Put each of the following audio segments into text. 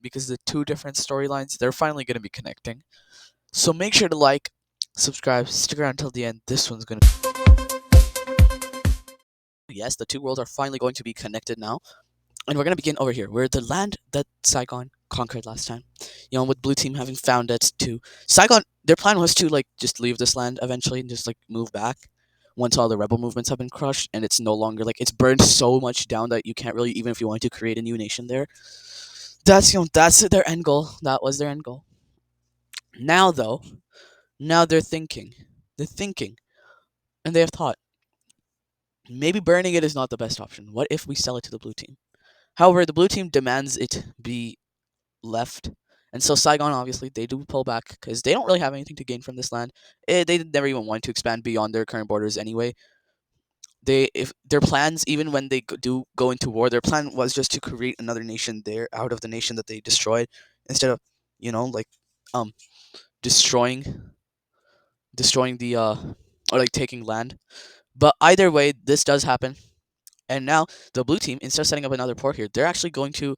because the two different storylines, they're finally going to be connecting. So make sure to like, subscribe, stick around till the end. This one's going to. Yes, the two worlds are finally going to be connected now. And we're going to begin over here, where the land that Saigon conquered last time, with blue team having found it to. Saigon, their plan was to, just leave this land eventually and just, move back once all the rebel movements have been crushed and it's no longer, it's burned so much down that you can't really, even if you wanted to create a new nation there. That's their end goal. That was their end goal. Now, though, now they're thinking. They're thinking. And they have thought, maybe burning it is not the best option. What if we sell it to the blue team? However, the blue team demands it be left. And so Saigon, obviously, they do pull back because they don't really have anything to gain from this land. They never even want to expand beyond their current borders anyway. If their plans, even when they do go into war, their plan was just to create another nation there out of the nation that they destroyed, instead of, um, destroying, the or taking land. But either way, this does happen. And now the blue team, instead of setting up another port here, they're actually going to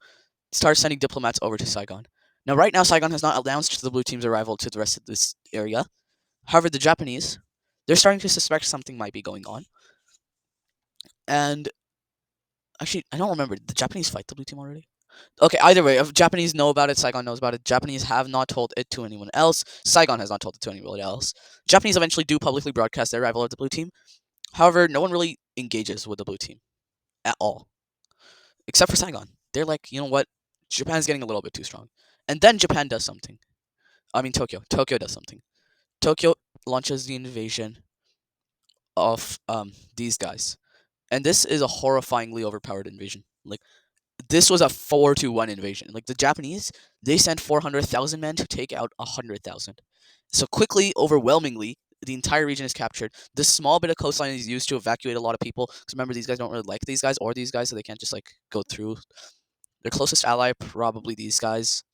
start sending diplomats over to Saigon. Now, right now, Saigon has not announced the blue team's arrival to the rest of this area. However, the Japanese, they're starting to suspect something might be going on. And actually, I don't remember. Did the Japanese fight the blue team already? Okay, either way, if Japanese know about it, Saigon knows about it. Japanese have not told it to anyone else. Saigon has not told it to anyone else. Japanese eventually do publicly broadcast their arrival of the blue team. However, no one really engages with the blue team at all, except for Saigon. They're like, you know what? Japan's getting a little bit too strong. And then Japan does something. I mean, Tokyo. Tokyo does something. Tokyo launches the invasion of these guys. And this is a horrifyingly overpowered invasion. This was a 4-1 invasion. The Japanese, they sent 400,000 men to take out 100,000. So quickly, overwhelmingly, the entire region is captured. This small bit of coastline is used to evacuate a lot of people. Because remember, these guys don't really like these guys or these guys, so they can't just go through. Their closest ally, probably these guys.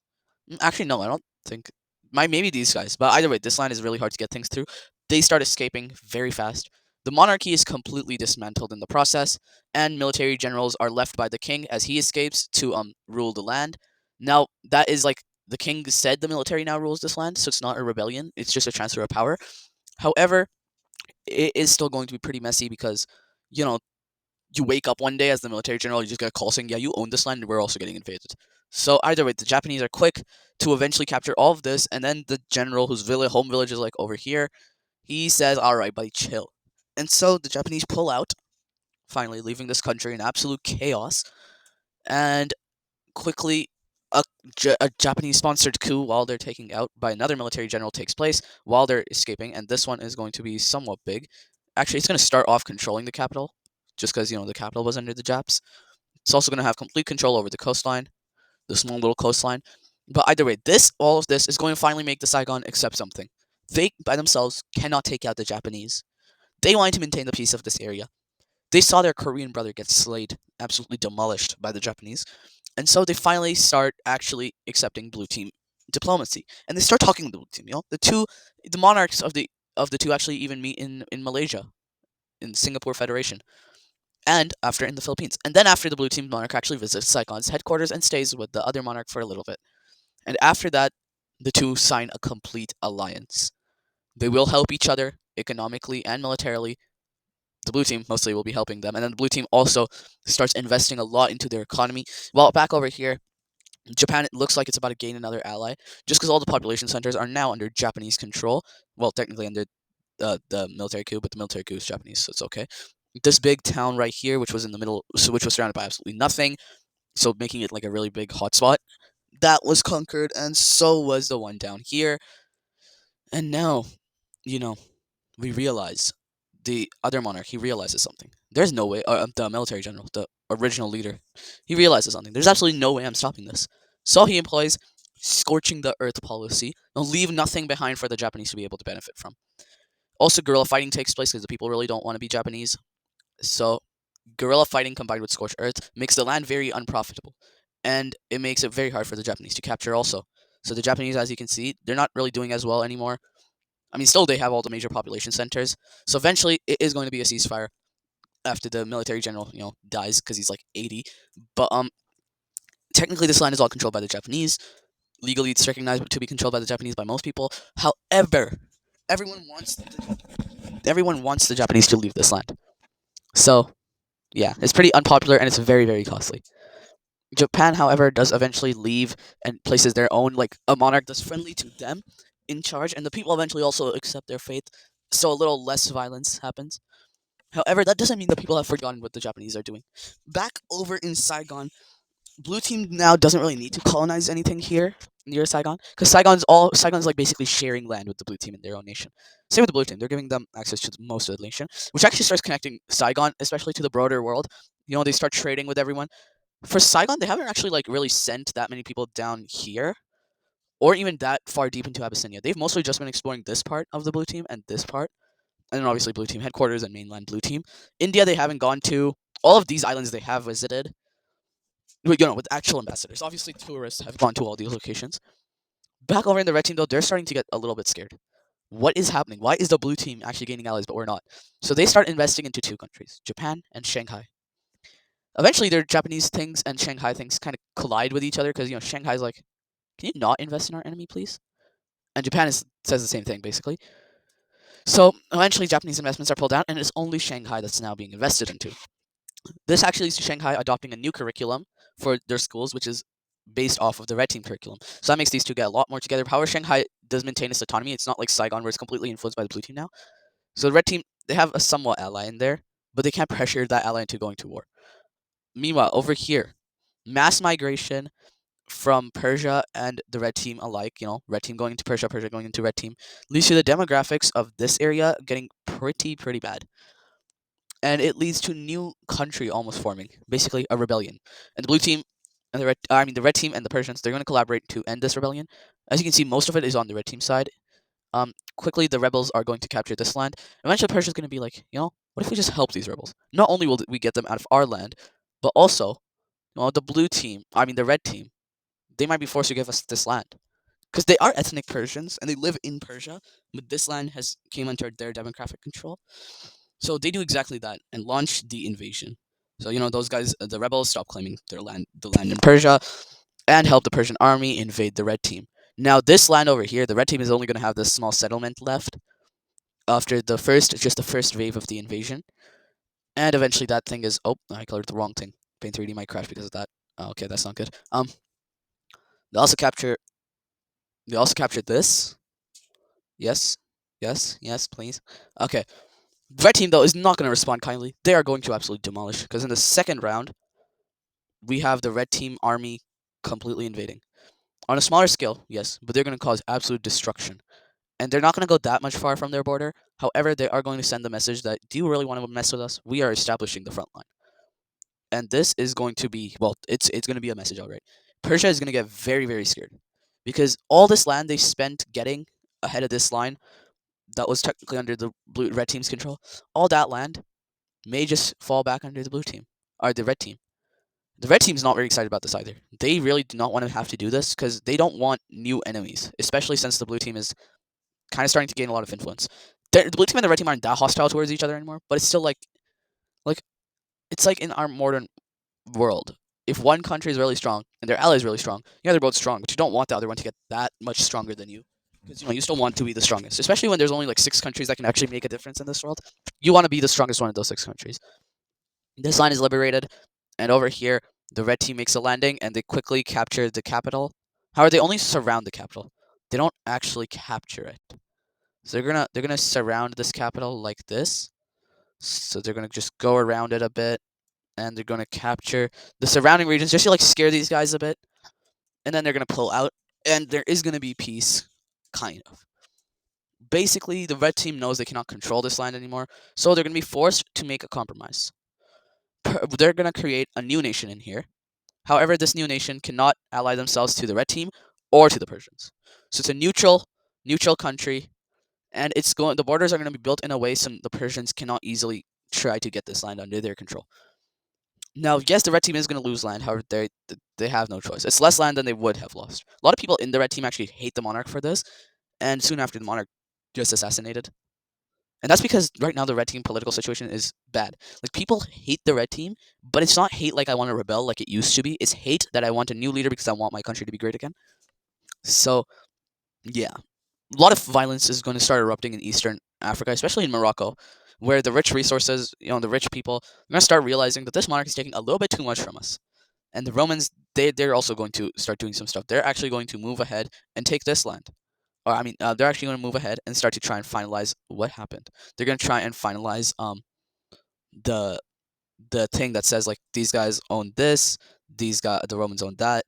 Actually, no, I don't think. Maybe these guys. But either way, this line is really hard to get things through. They start escaping very fast. The monarchy is completely dismantled in the process, and military generals are left by the king as he escapes to rule the land. Now, that is the king said the military now rules this land, so it's not a rebellion, it's just a transfer of power. However, it is still going to be pretty messy because, you know, you wake up one day as the military general, you just get a call saying, yeah, you own this land, and we're also getting invaded. So either way, the Japanese are quick to eventually capture all of this, and then the general, whose home village is over here, he says, all right, buddy, chill. And so the Japanese pull out, finally leaving this country in absolute chaos, and quickly a Japanese-sponsored coup while they're taking out by another military general takes place while they're escaping, and this one is going to be somewhat big. Actually, it's going to start off controlling the capital, just because, the capital was under the Japs. It's also going to have complete control over the coastline, the small little coastline. But either way, all of this is going to finally make the Saigon accept something. They, by themselves, cannot take out the Japanese. They wanted to maintain the peace of this area. They saw their Korean brother get slayed, absolutely demolished by the Japanese. And so they finally start actually accepting blue team diplomacy. And they start talking with the blue team, the monarchs of the two actually even meet in Malaysia, in Singapore Federation. And after in the Philippines. And then after the blue team monarch actually visits Saigon's headquarters and stays with the other monarch for a little bit. And after that, the two sign a complete alliance. They will help each other economically and militarily. The blue team mostly will be helping them, and then the blue team also starts investing a lot into their economy. While back over here, Japan, it looks like it's about to gain another ally, just because all the population centers are now under Japanese control. Well, technically under the military coup, but the military coup is Japanese, so it's okay. This big town right here, which was in the middle, which was surrounded by absolutely nothing, so making it a really big hotspot, that was conquered, and so was the one down here. And now, you know, we realize the other monarch, he realizes something. There's no way, the military general, the original leader, he realizes something. There's absolutely no way I'm stopping this. So he employs scorching the earth policy. They'll leave nothing behind for the Japanese to be able to benefit from. Also, guerrilla fighting takes place because the people really don't want to be Japanese. So, guerrilla fighting combined with scorched earth makes the land very unprofitable. And it makes it very hard for the Japanese to capture also. So the Japanese, as you can see, they're not really doing as well anymore. I mean, still they have all the major population centers. So eventually, it is going to be a ceasefire after the military general, dies because he's 80. But Technically, this land is all controlled by the Japanese. Legally, it's recognized to be controlled by the Japanese by most people. However, everyone wants everyone wants the Japanese to leave this land. So yeah, it's pretty unpopular and it's very very costly. Japan, however, does eventually leave and places their own like a monarch that's friendly to them in charge, and the people eventually also accept their fate. So a little less violence happens. However, that doesn't mean the people have forgotten what the Japanese are doing. Back over in Saigon, Blue Team now doesn't really need to colonize anything here near Saigon because Saigon's like basically sharing land with the Blue Team in their own nation. Same with the Blue Team; they're giving them access to most of the nation, which actually starts connecting Saigon, especially to the broader world. They start trading with everyone. For Saigon, they haven't actually like really sent that many people down here, or even that far deep into Abyssinia. They've mostly just been exploring this part of the Blue Team and this part, and then obviously Blue Team headquarters and mainland Blue Team. India, they haven't gone to. All of these islands they have visited, with actual ambassadors. Obviously, tourists have gone to all these locations. Back over in the red team, though, they're starting to get a little bit scared. What is happening? Why is the blue team actually gaining allies, but we're not? So they start investing into two countries, Japan and Shanghai. Eventually, their Japanese things and Shanghai things kind of collide with each other because Shanghai's like, "Can you not invest in our enemy, please?" And says the same thing basically. So eventually, Japanese investments are pulled out, and it's only Shanghai that's now being invested into. This actually leads to Shanghai adopting a new curriculum for their schools, which is based off of the red team curriculum. So that makes these two get a lot more together. However, Shanghai does maintain its autonomy. It's not like Saigon, where it's completely influenced by the blue team now. So the red team, they have a somewhat ally in there, but they can't pressure that ally into going to war. Meanwhile, over here, mass migration from Persia and the red team alike, red team going into Persia, Persia going into red team, leads to the demographics of this area getting pretty bad. And it leads to new country almost forming, basically a rebellion. And the blue team and the red team and the Persians, they're going to collaborate to end this rebellion. As you can see, most of it is on the red team side. Quickly the rebels are going to capture this land. Eventually, Persia's going to be like, what if we just help these rebels? Not only will we get them out of our land, but also, the red team, they might be forced to give us this land because they are ethnic Persians and they live in Persia, but this land has came under their demographic control. So they do exactly that and launch the invasion. So those guys, the rebels, stop claiming the land in Persia, and help the Persian army invade the red team. Now this land over here, the red team is only going to have this small settlement left after the first wave of the invasion, and eventually that thing is I colored the wrong thing. Paint 3D might crash because of that. Oh, okay, that's not good. They also capture this. Yes, yes, please. Okay, the red team though is not going to respond kindly. They are going to absolutely demolish because in the second round we have the red team army completely invading. On a smaller scale, yes, but they're going to cause absolute destruction. And they're not going to go that much far from their border. However, they are going to send the message that, do you really want to mess with us? We are establishing the front line. And this is going to be, well, it's going to be a message already. Persia is going to get very, very scared. Because all this land they spent getting ahead of this line that was technically under the red team's control, all that land may just fall back under the blue team, or the red team. The red team's not very excited about this either. They really do not want to have to do this because they don't want new enemies, especially since the blue team is kind of starting to gain a lot of influence. The blue team and the red team aren't that hostile towards each other anymore, but it's still like it's like in our modern world. If one country is really strong and their ally is really strong, they're both strong, but you don't want the other one to get that much stronger than you. Because you still want to be the strongest, especially when there's only like 6 countries that can actually make a difference in this world. You want to be the strongest one of those 6 countries. This line is liberated, and over here, the red team makes a landing, and they quickly capture the capital. However, they only surround the capital. They don't actually capture it. So they're gonna surround this capital like this. So they're gonna just go around it a bit, and they're gonna capture the surrounding regions just to like scare these guys a bit, and then they're gonna pull out, and there is gonna be peace, kind of. Basically, the red team knows they cannot control this land anymore, so they're gonna be forced to make a compromise. They're gonna create a new nation in here. However, this new nation cannot ally themselves to the red team or to the Persians. So it's a neutral country, and the borders are going to be built in a way so the Persians cannot easily try to get this land under their control. Now, yes, the red team is going to lose land. However, they have no choice. It's less land than they would have lost. A lot of people in the red team actually hate the monarch for this, and soon after the monarch just assassinated. And that's because right now the red team political situation is bad. Like people hate the red team, but it's not hate like I want to rebel like it used to be. It's hate that I want a new leader because I want my country to be great again. So yeah, a lot of violence is going to start erupting in Eastern Africa, especially in Morocco, where the rich resources, the rich people, are going to start realizing that this monarch is taking a little bit too much from us. And the Romans, they're also going to start doing some stuff. They're actually going to move ahead and take this land. Or I mean, they're actually going to move ahead and start to try and finalize what happened. They're going to try and finalize the the thing that says like these guys own this, the Romans own that.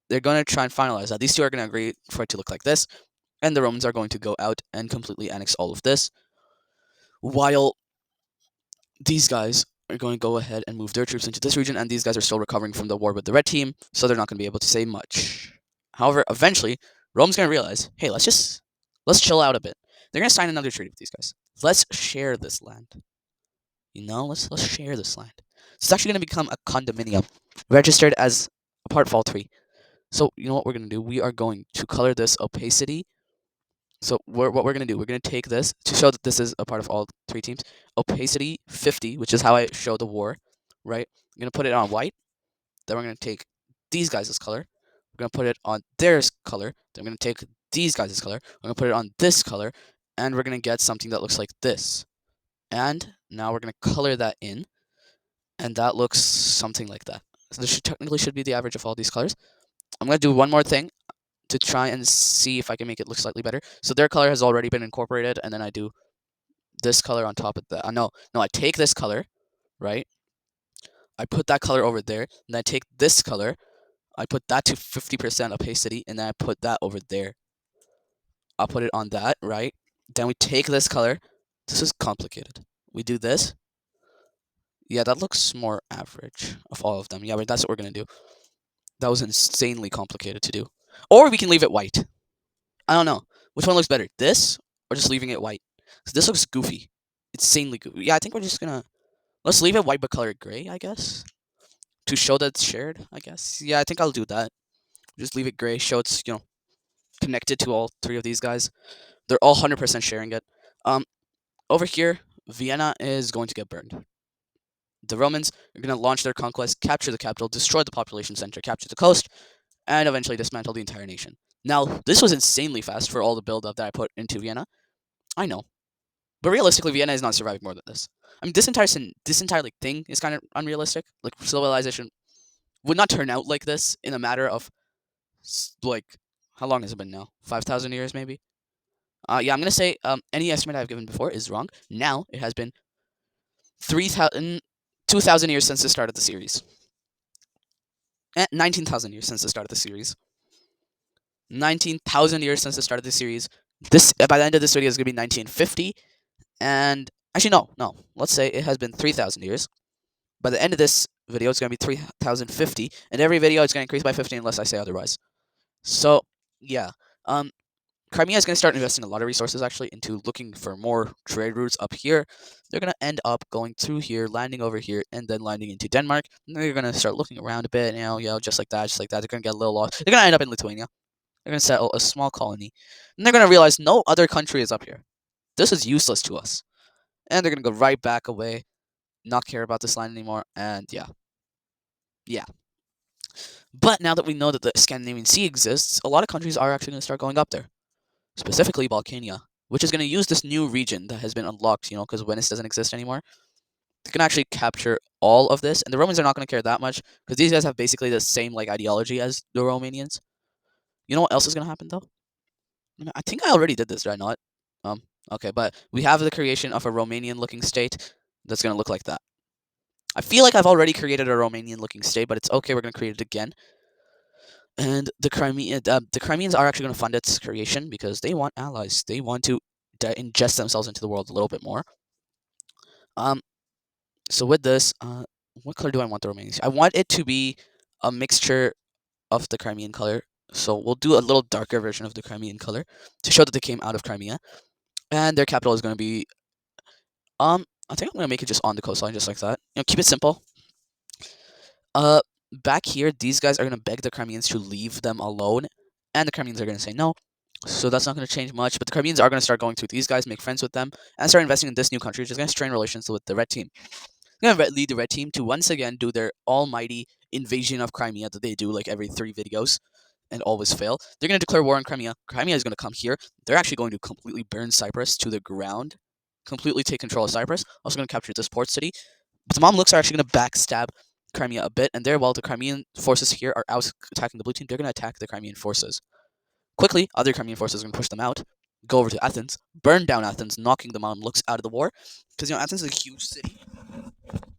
They're going to try and finalize that. These two are going to agree for it to look like this, and the Romans are going to go out and completely annex all of this, while these guys are going to go ahead and move their troops into this region, and these guys are still recovering from the war with the red team, so they're not going to be able to say much. However, eventually, Rome's going to realize, hey, let's chill out a bit. They're going to sign another treaty with these guys. Let's share this land. Let's share this land. It's actually going to become a condominium, registered as a part of all three. So you know what we're going to do? We are going to color this opacity. So what we're going to do, we're going to take this to show that this is a part of all three teams. Opacity 50, which is how I show the war, right? I'm going to put it on white. Then we're going to take these guys' color. We're going to put it on their color. Then we're going to take these guys' color. We're going to put it on this color. And we're going to get something that looks like this. And now we're going to color that in. And that looks something like that. So this technically should be the average of all these colors. I'm going to do one more thing to try and see if I can make it look slightly better. So their color has already been incorporated, and then I do this color on top of that. No, I take this color, right? I put that color over there, and I take this color, I put that to 50% opacity, and then I put that over there. I'll put it on that, right? Then we take this color. This is complicated. We do this. Yeah, that looks more average of all of them. Yeah, but that's what we're going to do. That was insanely complicated to do. Or we can leave it white. I don't know. Which one looks better? This or just leaving it white? 'Cause this looks goofy. Insanely goofy. Yeah, I think we're just gonna let's leave it white but color it gray, I guess. To show that it's shared, I guess. Yeah, I think I'll do that. Just leave it gray, show it's, connected to all three of these guys. They're all 100% sharing it. Um over here, Vienna is going to get burned. The Romans are going to launch their conquest, capture the capital, destroy the population center, capture the coast, and eventually dismantle the entire nation. Now, this was insanely fast for all the build-up that I put into Vienna. I know. But realistically, Vienna is not surviving more than this. I mean, this entire like thing is kind of unrealistic. Like civilization would not turn out like this in a matter of like how long has it been now? 5,000 years maybe. Yeah, I'm gonna say any estimate I've given before is wrong. Now it has been 3,000, 2,000 years since the start of the series. 19,000 years since the start of the series. 19,000 years since the start of the series. This by the end of this video is gonna be 1950. And actually, no. Let's say it has been 3,000 years. By the end of this video, it's going to be 3,050, and every video it's going to increase by 50 unless I say otherwise. So, yeah. Crimea is going to start investing a lot of resources actually into looking for more trade routes up here. They're going to end up going through here, landing over here, and then landing into Denmark. And they're going to start looking around a bit, just like that. They're going to get a little lost. They're going to end up in Lithuania. They're going to settle a small colony. And they're going to realize no other country is up here. This is useless to us. And they're going to go right back away, not care about this land anymore, and yeah. But now that we know that the Scandinavian Sea exists, a lot of countries are actually going to start going up there, specifically Balkania, which is going to use this new region that has been unlocked, because Venice doesn't exist anymore. They can actually capture all of this, and the Romans are not going to care that much, because these guys have basically the same ideology as the Romanians. You know what else is going to happen, though? I think I already did this, did I not? Okay, but we have the creation of a Romanian-looking state that's going to look like that. I feel like I've already created a Romanian-looking state, but it's okay. We're going to create it again. And the Crimeans are actually going to fund its creation because they want allies. They want to ingest themselves into the world a little bit more. So with this, what color do I want the Romanians? I want it to be a mixture of the Crimean color. So we'll do a little darker version of the Crimean color to show that they came out of Crimea. And their capital is going to be I think I'm gonna make it just on the coastline, just like that. Keep it simple. Back here, these guys are gonna beg the Crimeans to leave them alone, and the Crimeans are gonna say no. So that's not going to change much. But the Crimeans are going to start going to these guys, make friends with them, and start investing in this new country, which is going to strain relations with the red team. They're going to lead the red team to once again do their almighty invasion of Crimea that they do like every 3 videos and always fail. They're going to declare war on Crimea. Crimea is going to come here. They're actually going to completely burn Cyprus to the ground, completely take control of Cyprus. Also going to capture this port city. But the Mamluks are actually going to backstab Crimea a bit, and there, while the Crimean forces here are out attacking the blue team, they're going to attack the Crimean forces. Quickly, other Crimean forces are going to push them out, go over to Athens, burn down Athens, knocking the Mamluks out of the war. Because Athens is a huge city,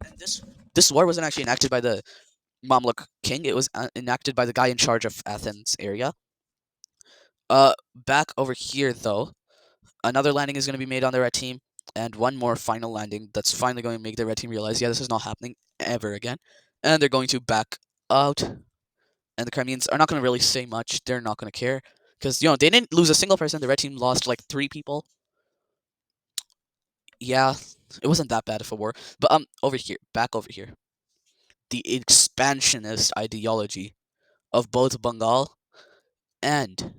and this war wasn't actually enacted by the Mamluk king. It was enacted by the guy in charge of Athens area. Back over here though, another landing is going to be made on the red team, and one more final landing that's finally going to make the red team realize, yeah, this is not happening ever again, and they're going to back out. And the Crimeans are not going to really say much. They're not going to care because they didn't lose a single person. The red team lost like 3 people. Yeah, it wasn't that bad of a war. But over here, back over here, the expansionist ideology of both Bengal and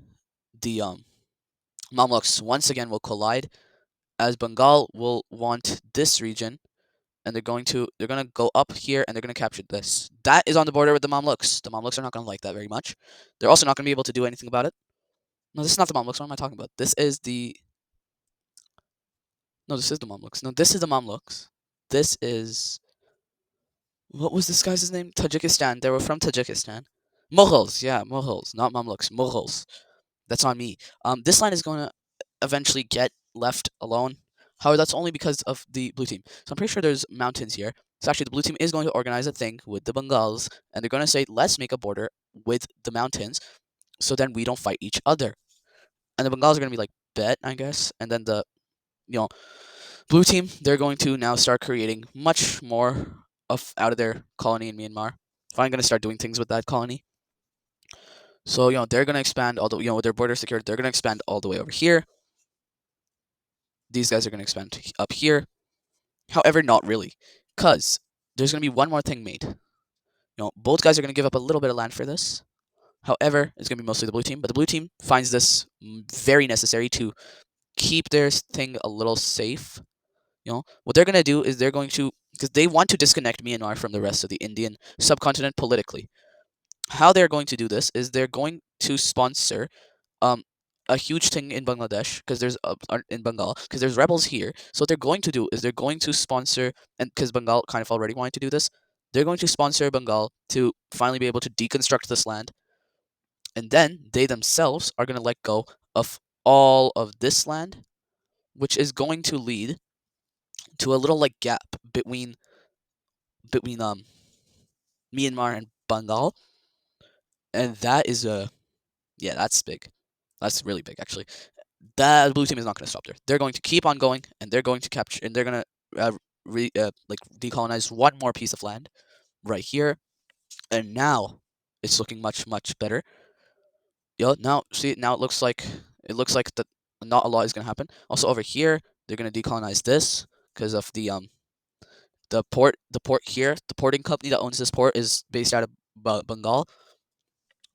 the Mamluks once again will collide, as Bengal will want this region, and they're gonna go up here and they're gonna capture this. That is on the border with the Mamluks. The Mamluks are not gonna like that very much. They're also not gonna be able to do anything about it. No, this is not the Mamluks. What am I talking about? This is the No, this is the Mamluks. No, this is the Mamluks. This is what was this guy's name? Tajikistan. They were from Tajikistan. Mughals, yeah, Mughals, not Mamluks. Mughals. That's on me. This line is going to eventually get left alone. However, that's only because of the blue team. So I'm pretty sure there's mountains here. So actually, the blue team is going to organize a thing with the Bengals, and they're going to say, let's make a border with the mountains, so then we don't fight each other. And the Bengals are going to be like, bet, I guess. And then the you know blue team, they're going to now start creating much more of out of their colony in Myanmar. Finally, going to start doing things with that colony. So they're going to expand all the with their border security. They're going to expand all the way over here. These guys are going to expand up here. However, not really, because there's going to be one more thing made. Both guys are going to give up a little bit of land for this. However, it's going to be mostly the blue team, but the blue team finds this very necessary to keep their thing a little safe. What they're going to do is they're going to, because they want to disconnect Myanmar from the rest of the Indian subcontinent politically. How they're going to do this is they're going to sponsor um a huge thing in Bangladesh, because there's in Bengal, because there's rebels here. So what they're going to do is they're going to sponsor, and because Bengal kind of already wanted to do this, they're going to sponsor Bengal to finally be able to deconstruct this land, and then they themselves are going to let go of all of this land, which is going to lead to a little like gap between Myanmar and Bengal, and that is yeah, that's big. That's really big, actually. The blue team is not going to stop there. They're going to keep on going, and they're going to capture, and they're going to decolonize one more piece of land right here, and now it's looking much better. Now see, now it looks like that not a lot is going to happen. Also over here, they're going to decolonize this because of the port here. The porting company that owns this port is based out of Bengal,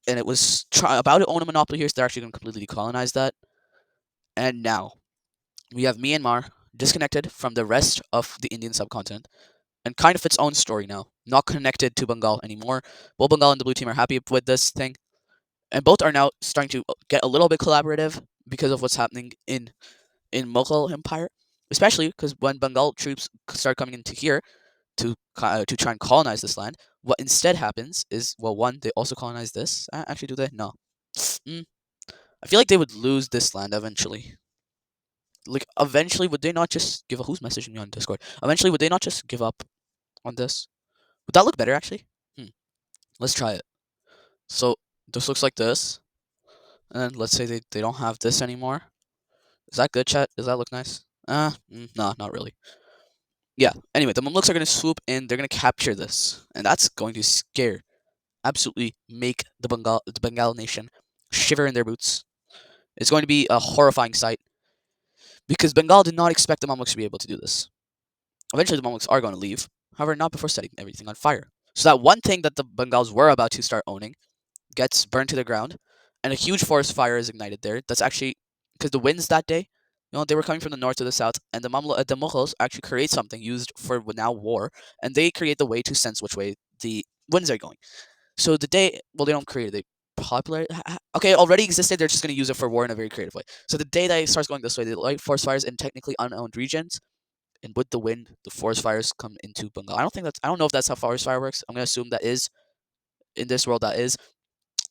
and it was about to own a monopoly here, so they're actually going to completely decolonize that. And now we have Myanmar disconnected from the rest of the Indian subcontinent and kind of its own story now, not connected to Bengal anymore. Both Bengal and the blue team are happy with this thing, and both are now starting to get a little bit collaborative because of what's happening in Mughal Empire, especially because when Bengal troops start coming into here to try and colonize this land, what instead happens is, well, one, they also colonize this. Actually, do they? No. I feel like they would lose this land eventually. Like, eventually, would they not just give up? Who's messaging me on Discord? Eventually, would they not just give up on this? Would that look better, actually? Let's try it. So, this looks like this. And then let's say they don't have this anymore. Is that good, chat? Does that look nice? No, not really. Yeah, anyway, the Mamluks are going to swoop in. They're going to capture this. And that's going to absolutely make the Bengal nation shiver in their boots. It's going to be a horrifying sight, because Bengal did not expect the Mamluks to be able to do this. Eventually, the Mamluks are going to leave, however, not before setting everything on fire. So that one thing that the Bengals were about to start owning gets burned to the ground, and a huge forest fire is ignited there. That's actually because the winds that day, they were coming from the north to the south, and the Mughals actually create something used for now war, and they create the way to sense which way the winds are going. So the day, well, they don't create it, they populate. Okay, it already existed. They're just going to use it for war in a very creative way. So the day that it starts going this way, they light forest fires in technically unowned regions, and with the wind, the forest fires come into Bengal. I don't know if that's how forest fire works. I'm gonna assume that is in this world that is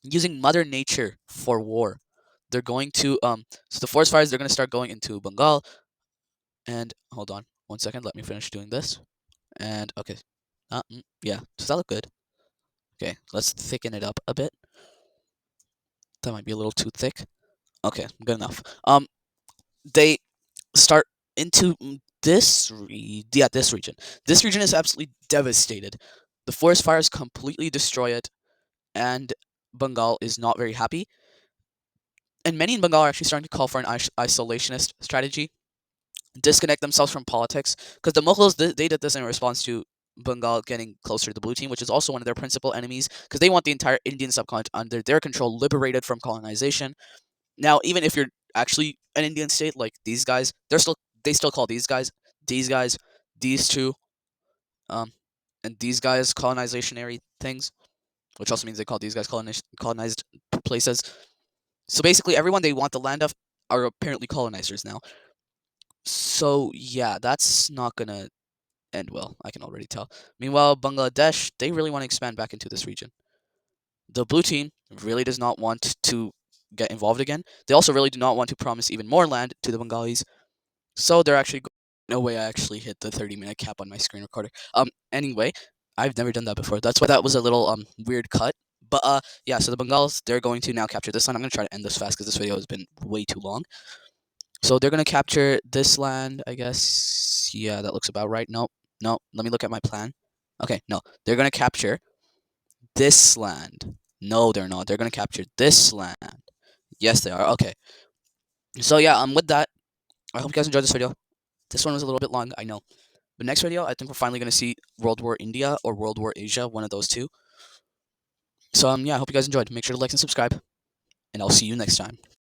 using Mother Nature for war. They're going to so the forest fires they're gonna start going into Bengal. And hold on 1 second, let me finish doing this. And okay, yeah, does that look good? Okay, let's thicken it up a bit. That might be a little too thick. Okay, good enough. They start into this region. This region is absolutely devastated. The forest fires completely destroy it, and Bengal is not very happy. And many in Bengal are actually starting to call for an isolationist strategy, disconnect themselves from politics, because the Mughals they did this in response to Bengal getting closer to the blue team, which is also one of their principal enemies, because they want the entire Indian subcontinent under their control, liberated from colonization. Now, even if you're actually an Indian state like these guys, they still call these guys, these two, um, and these guys colonizationary things, which also means they call these guys colonized places. So basically, everyone they want the land of are apparently colonizers now. So yeah, that's not gonna end well. I can already tell. Meanwhile, Bangladesh they really want to expand back into this region. The blue team really does not want to get involved again. They also really do not want to promise even more land to the Bengalis. So they're actually no way I actually hit the 30-minute cap on my screen recorder. Anyway, I've never done that before. That's why that was a little weird cut. But yeah, so the Bengals they're going to now capture this land. I'm gonna try to end this fast because this video has been way too long. So they're gonna capture this land, I guess. Yeah, that looks about right. Nope, nope. Let me look at my plan. Okay, no, they're gonna capture this land. No, they're not. They're gonna capture this land. Yes, they are. Okay. So yeah, with that, I hope you guys enjoyed this video. This one was a little bit long, I know. But next video, I think we're finally gonna see World War India or World War Asia, one of those two. So yeah, I hope you guys enjoyed. Make sure to like and subscribe, and I'll see you next time.